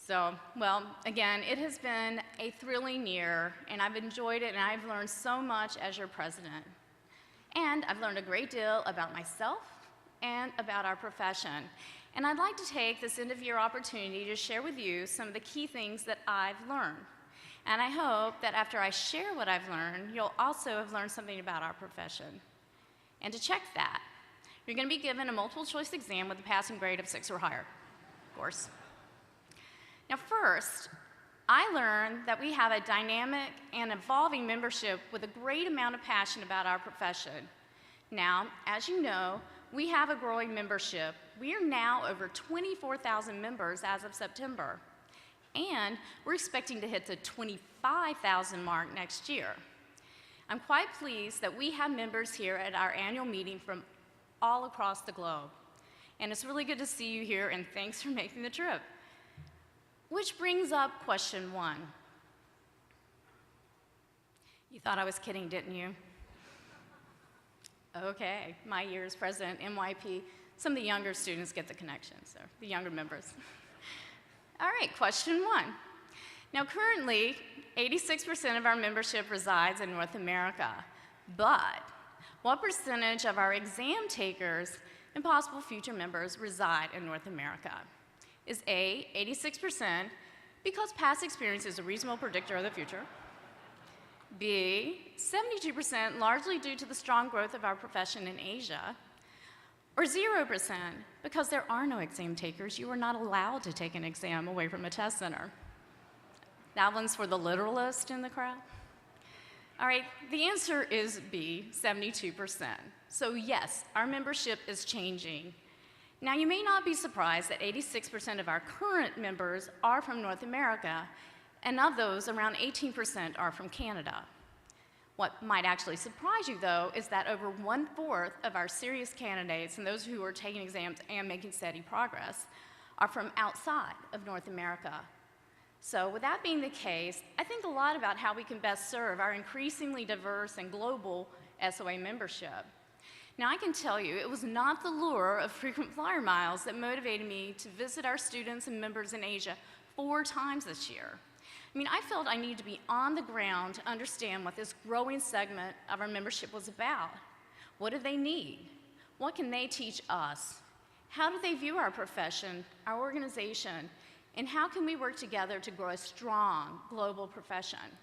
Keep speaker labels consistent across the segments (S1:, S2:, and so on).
S1: Well, again, it has been a thrilling year, and I've enjoyed it, and I've learned so much as your president. And I've learned a great deal about myself and about our profession. And I'd like to take this end-of-year opportunity to share with you some of the key things that I've learned. And I hope that after I share what I've learned, you'll also have learned something about our profession. And to check that, you're going to be given a multiple-choice exam with a passing grade of 6 or higher, of course. Now first, I learned that we have a dynamic and evolving membership with a great amount of passion about our profession. Now, as you know, we have a growing membership. We are now over 24,000 members as of September, and we're expecting to hit the 25,000 mark next year. I'm quite pleased that we have members here at our annual meeting from all across the globe, and it's really good to see you here, and thanks for making the trip. Which brings up question 1. You thought I was kidding, didn't you? Okay, my year as president, MYP, some of the younger students get the connection, so the younger members. All right, question 1. Now currently, 86% of our membership resides in North America, but what percentage of our exam takers and possible future members reside in North America? Is A, 86%, because past experience is a reasonable predictor of the future? B, 72%, largely due to the strong growth of our profession in Asia? Or 0%, because there are no exam takers, you are not allowed to take an exam away from a test center? That one's for the literalist in the crowd. All right, the answer is B, 72%. So yes, our membership is changing. Now, you may not be surprised that 86% of our current members are from North America, and of those, around 18% are from Canada. What might actually surprise you, though, is that over 1/4 of our serious candidates, and those who are taking exams and making steady progress, are from outside of North America. So with that being the case, I think a lot about how we can best serve our increasingly diverse and global SOA membership. Now, I can tell you, it was not the lure of frequent flyer miles that motivated me to visit our students and members in Asia 4 times this year. I mean, I felt I needed to be on the ground to understand what this growing segment of our membership was about. What do they need? What can they teach us? How do they view our profession, our organization, and how can we work together to grow a strong global profession?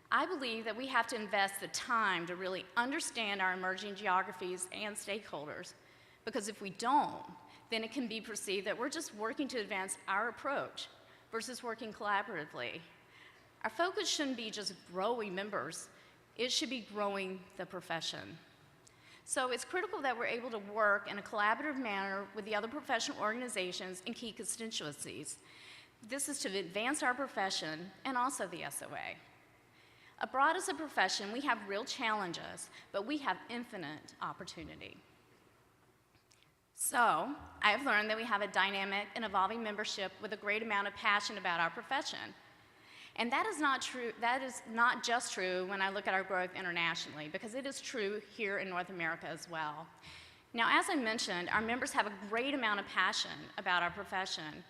S1: I believe that we have to invest the time to really understand our emerging geographies and stakeholders, because if we don't, then it can be perceived that we're just working to advance our approach versus working collaboratively. Our focus shouldn't be just growing members, it should be growing the profession. So it's critical that we're able to work in a collaborative manner with the other professional organizations and key constituencies. This is to advance our profession and also the SOA. Abroad as a profession, we have real challenges, but we have infinite opportunity. So, I have learned that we have a dynamic and evolving membership with a great amount of passion about our profession. And that is not just true when I look at our growth internationally, because it is true here in North America as well. Now, as I mentioned, our members have a great amount of passion about our profession.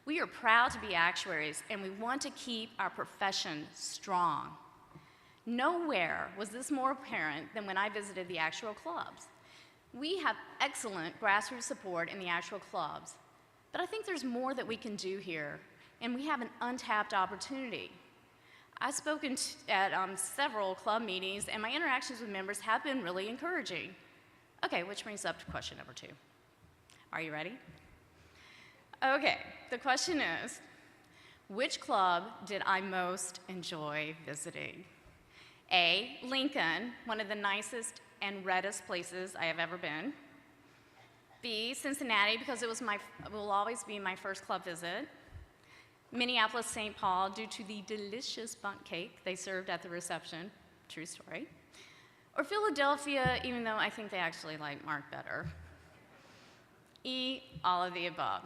S1: We are proud to be actuaries, and we want to keep our profession strong. Nowhere was this more apparent than when I visited the actuarial clubs. We have excellent grassroots support in the actuarial clubs, but I think there's more that we can do here, and we have an untapped opportunity. I've spoken at several club meetings, and my interactions with members have been really encouraging. Okay, which brings up to question number 2. Are you ready? Okay, the question is, which club did I most enjoy visiting? A, Lincoln, one of the nicest and reddest places I have ever been. B, Cincinnati, because it will always be my first club visit. Minneapolis, St. Paul, due to the delicious bundt cake they served at the reception. True story. Or Philadelphia, even though I think they actually like Mark better. E, all of the above.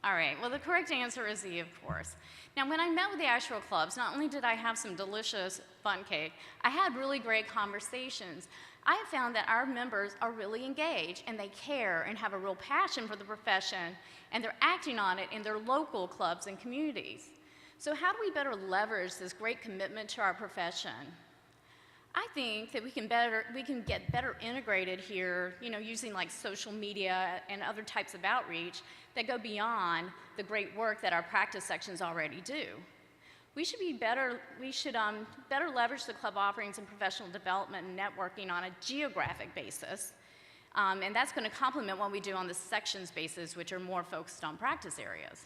S1: All right, well, the correct answer is E, of course. Now, when I met with the actual clubs, not only did I have some delicious fun cake, I had really great conversations. I have found that our members are really engaged, and they care and have a real passion for the profession, and they're acting on it in their local clubs and communities. So how do we better leverage this great commitment to our profession? I think that we can get better integrated here, using like social media and other types of outreach that go beyond the great work that our practice sections already do. We should better leverage the club offerings and professional development and networking on a geographic basis, and that's going to complement what we do on the sections basis, which are more focused on practice areas.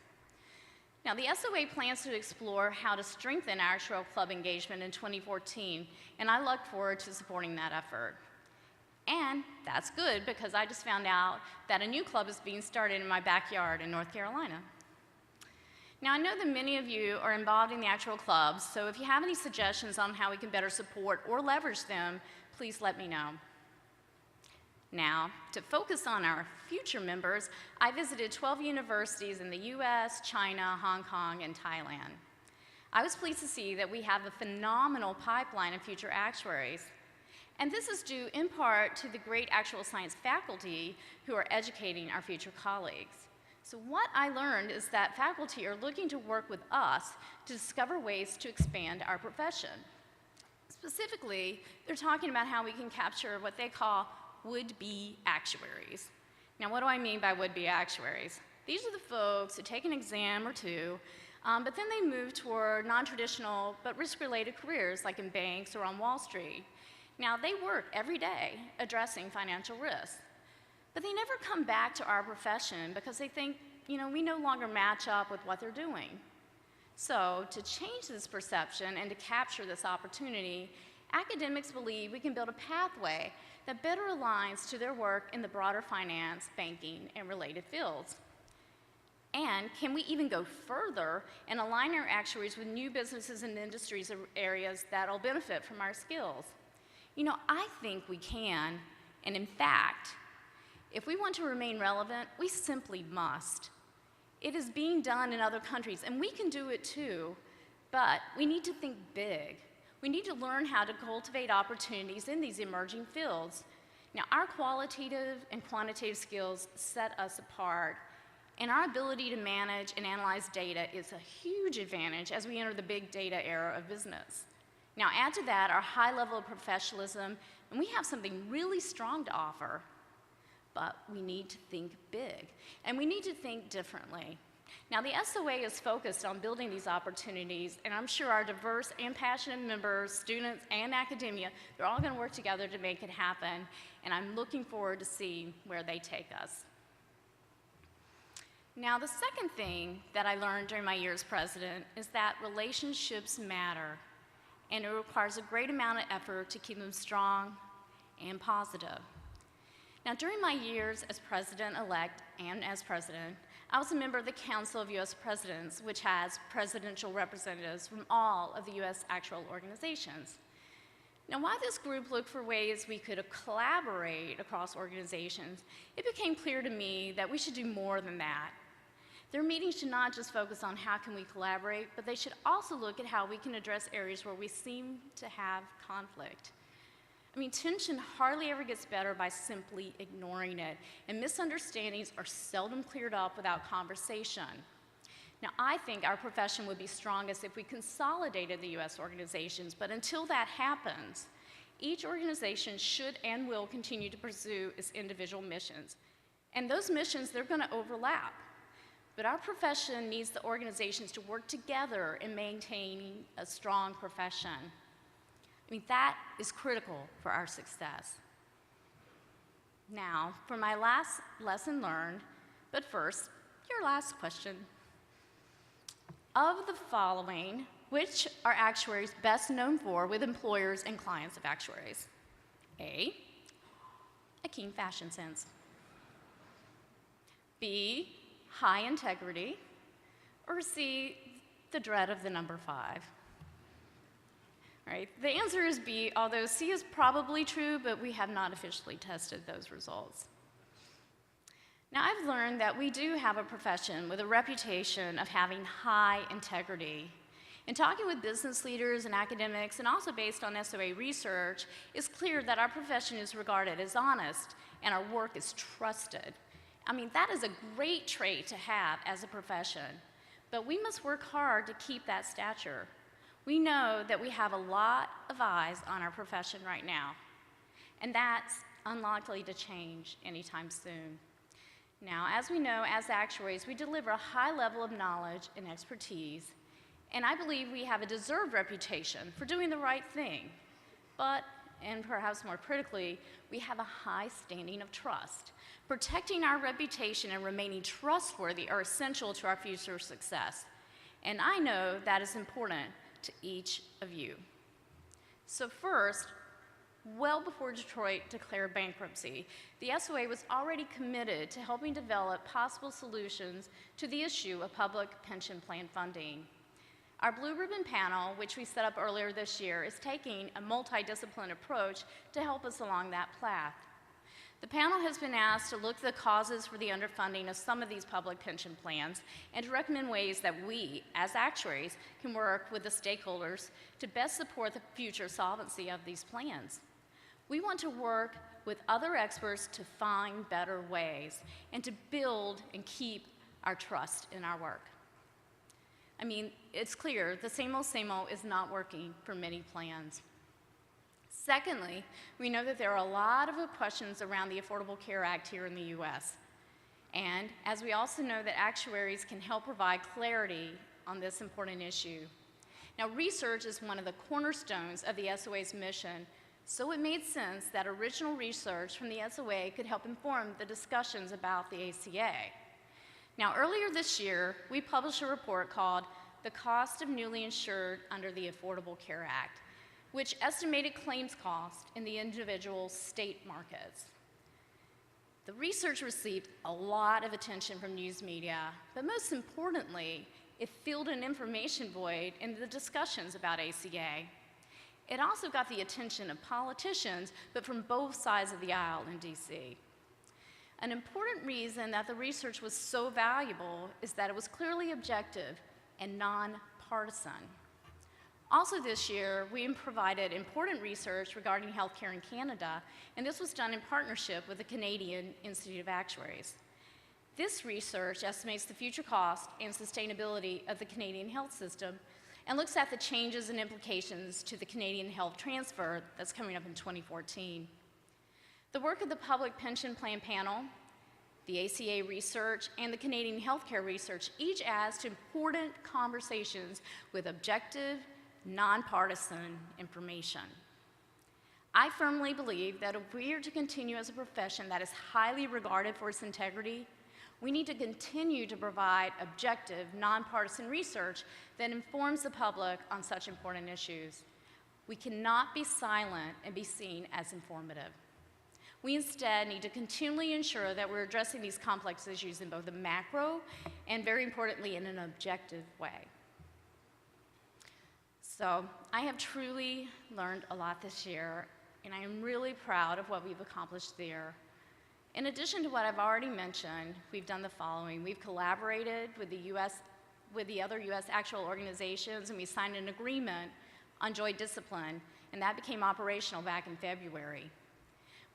S1: Now, the SOA plans to explore how to strengthen actuarial club engagement in 2014, and I look forward to supporting that effort. And that's good because I just found out that a new club is being started in my backyard in North Carolina. Now, I know that many of you are involved in the actual clubs, so if you have any suggestions on how we can better support or leverage them, please let me know. Now, to focus on our future members, I visited 12 universities in the US, China, Hong Kong, and Thailand. I was pleased to see that we have a phenomenal pipeline of future actuaries. And this is due in part to the great actual science faculty who are educating our future colleagues. So what I learned is that faculty are looking to work with us to discover ways to expand our profession. Specifically, they're talking about how we can capture what they call would-be actuaries. Now, what do I mean by would-be actuaries? These are the folks who take an exam or two, but then they move toward non-traditional but risk-related careers like in banks or on Wall Street. Now, they work every day addressing financial risks, but they never come back to our profession because they think, we no longer match up with what they're doing. So, to change this perception and to capture this opportunity, academics believe we can build a pathway that better aligns to their work in the broader finance, banking, and related fields. And can we even go further and align our actuaries with new businesses and industries or areas that'll benefit from our skills? I think we can, and in fact, if we want to remain relevant, we simply must. It is being done in other countries, and we can do it too, but we need to think big. We need to learn how to cultivate opportunities in these emerging fields. Now, our qualitative and quantitative skills set us apart, and our ability to manage and analyze data is a huge advantage as we enter the big data era of business. Now, add to that our high level of professionalism, and we have something really strong to offer. But we need to think big, and we need to think differently. Now, the SOA is focused on building these opportunities, and I'm sure our diverse and passionate members, students, and academia, they're all going to work together to make it happen, and I'm looking forward to seeing where they take us. Now, the second thing that I learned during my year as president is that relationships matter, and it requires a great amount of effort to keep them strong and positive. Now, during my years as president-elect and as president, I was a member of the Council of U.S. Presidents, which has presidential representatives from all of the U.S. actuarial organizations. Now, while this group looked for ways we could collaborate across organizations, it became clear to me that we should do more than that. Their meetings should not just focus on how can we collaborate, but they should also look at how we can address areas where we seem to have conflict. Tension hardly ever gets better by simply ignoring it, and misunderstandings are seldom cleared up without conversation. Now, I think our profession would be strongest if we consolidated the U.S. organizations, but until that happens, each organization should and will continue to pursue its individual missions. And those missions, they're going to overlap. But our profession needs the organizations to work together in maintaining a strong profession. That is critical for our success. Now, for my last lesson learned, but first, your last question. Of the following, which are actuaries best known for with employers and clients of actuaries? A, a keen fashion sense. B, high integrity. Or C, the dread of the number 5. Right? The answer is B, although C is probably true, but we have not officially tested those results. Now, I've learned that we do have a profession with a reputation of having high integrity. In talking with business leaders and academics, and also based on SOA research, it's clear that our profession is regarded as honest and our work is trusted. I mean, that is a great trait to have as a profession, but we must work hard to keep that stature. We know that we have a lot of eyes on our profession right now, and that's unlikely to change anytime soon. Now, as we know, as actuaries, we deliver a high level of knowledge and expertise, and I believe we have a deserved reputation for doing the right thing. But, and perhaps more critically, we have a high standing of trust. Protecting our reputation and remaining trustworthy are essential to our future success. And I know that is important to each of you. So first, well before Detroit declared bankruptcy, the SOA was already committed to helping develop possible solutions to the issue of public pension plan funding. Our Blue Ribbon panel, which we set up earlier this year, is taking a multidisciplinary approach to help us along that path. The panel has been asked to look at the causes for the underfunding of some of these public pension plans and to recommend ways that we, as actuaries, can work with the stakeholders to best support the future solvency of these plans. We want to work with other experts to find better ways and to build and keep our trust in our work. I mean, it's clear the same old is not working for many plans. Secondly, we know that there are a lot of questions around the Affordable Care Act here in the US. And as we also know that actuaries can help provide clarity on this important issue. Now, research is one of the cornerstones of the SOA's mission, so it made sense that original research from the SOA could help inform the discussions about the ACA. Now, earlier this year, we published a report called The Cost of Newly Insured Under the Affordable Care Act, which estimated claims cost in the individual state markets. The research received a lot of attention from news media, but most importantly, it filled an information void in the discussions about ACA. It also got the attention of politicians, but from both sides of the aisle in DC. An important reason that the research was so valuable is that it was clearly objective and nonpartisan. Also this year, we provided important research regarding healthcare in Canada, and this was done in partnership with the Canadian Institute of Actuaries. This research estimates the future cost and sustainability of the Canadian health system and looks at the changes and implications to the Canadian health transfer that's coming up in 2014. The work of the Public Pension Plan Panel, the ACA research, and the Canadian healthcare research each adds to important conversations with objective, nonpartisan information. I firmly believe that if we are to continue as a profession that is highly regarded for its integrity, we need to continue to provide objective, nonpartisan research that informs the public on such important issues. We cannot be silent and be seen as informative. We instead need to continually ensure that we're addressing these complex issues in both a macro and, very importantly, in an objective way. So I have truly learned a lot this year, and I am really proud of what we've accomplished there. In addition to what I've already mentioned, we've done the following. We've collaborated with the other US actuarial organizations, and we signed an agreement on joint discipline, and that became operational back in February.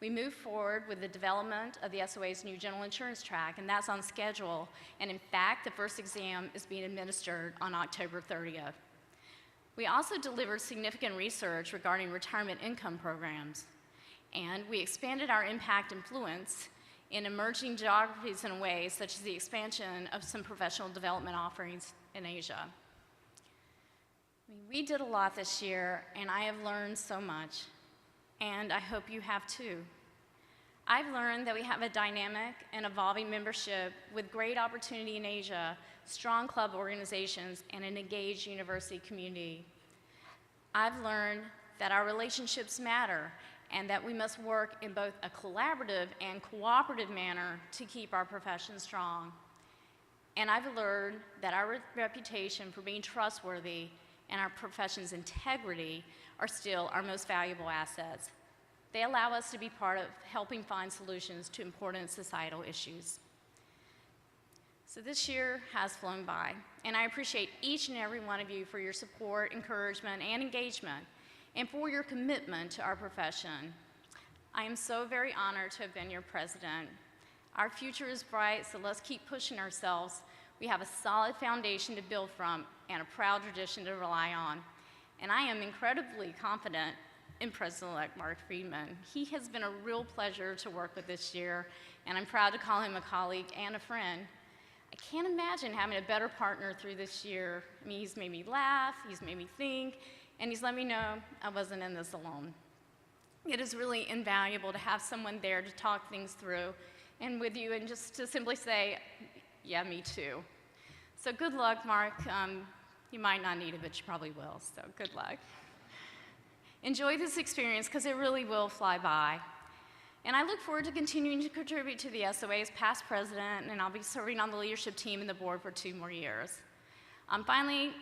S1: We moved forward with the development of the SOA's new general insurance track, and that's on schedule. And in fact, the first exam is being administered on October 30th. We also delivered significant research regarding retirement income programs, and we expanded our impact influence in emerging geographies in ways such as the expansion of some professional development offerings in Asia. We did a lot this year, and I have learned so much, and I hope you have too. I've learned that we have a dynamic and evolving membership with great opportunity in Asia, strong club organizations, and an engaged university community. I've learned that our relationships matter and that we must work in both a collaborative and cooperative manner to keep our profession strong. And I've learned that our reputation for being trustworthy and our profession's integrity are still our most valuable assets. They allow us to be part of helping find solutions to important societal issues. So this year has flown by, and I appreciate each and every one of you for your support, encouragement, and engagement, and for your commitment to our profession. I am so very honored to have been your president. Our future is bright, so let's keep pushing ourselves. We have a solid foundation to build from and a proud tradition to rely on. And I am incredibly confident in President-elect Mark Friedman. He has been a real pleasure to work with this year, and I'm proud to call him a colleague and a friend. I can't imagine having a better partner through this year. I mean, he's made me laugh, he's made me think, and he's let me know I wasn't in this alone. It is really invaluable to have someone there to talk things through and with you and just to simply say, yeah, me too. So good luck, Mark. You might not need it, but you probably will, so good luck. Enjoy this experience because it really will fly by. And I look forward to continuing to contribute to the SOA as past president, and I'll be serving on the leadership team and the board for 2 more years. Finally,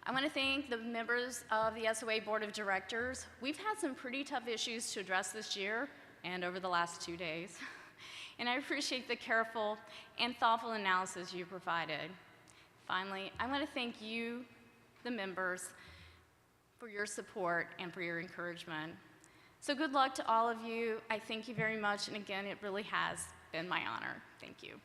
S1: I want to thank the members of the SOA Board of Directors. We've had some pretty tough issues to address this year and over the last 2 days. And I appreciate the careful and thoughtful analysis you provided. Finally, I want to thank you, the members, for your support and for your encouragement. So good luck to all of you. I thank you very much, and again, it really has been my honor. Thank you.